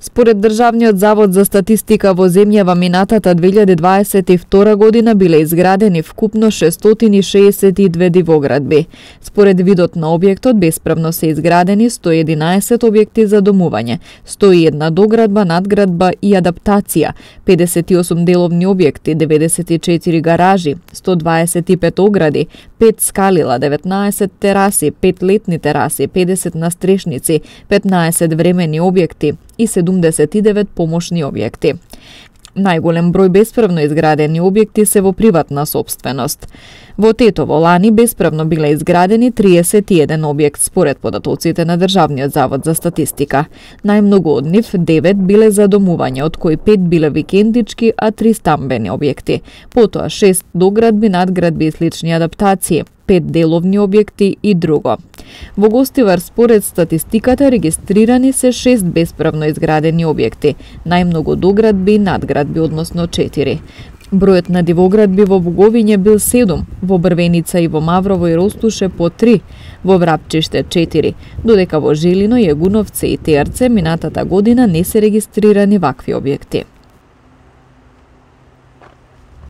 Според Државниот завод за статистика во земјава минатата 2022 година биле изградени вкупно 662 дивоградби. Според видот на објектот бесправно се изградени 111 објекти за домување, 101 доградба, надградба и адаптација, 58 деловни објекти, 94 гаражи, 125 огради, 5 скалила, 19 тераси, 5 летни тераси, 50 настрешници, 15 времени објекти и 79 помошни објекти. Најголем број бесправно изградени објекти се во приватна сопственост. Во Тетово лани бесправно биле изградени 31 објект според податоците на Државниот завод за статистика. Најмногу од нив 9 биле за домување, од кои 5 биле викендички, а 3 стамбени објекти. Потоа 6 доградби, надградби и слични адаптации, 5 деловни објекти и друго. Во Гостивар според статистиката регистрирани се 6 бесправно изградени објекти, најмногу доградби и надградби, односно 4. Бројот на дивоградби во Буговиње бил 7, во Брвеница и во Маврово и Ростуше по 3, во Врапчиште 4, додека во Жилино, Јегуновце и Теарце минатата година не се регистрирани вакви објекти.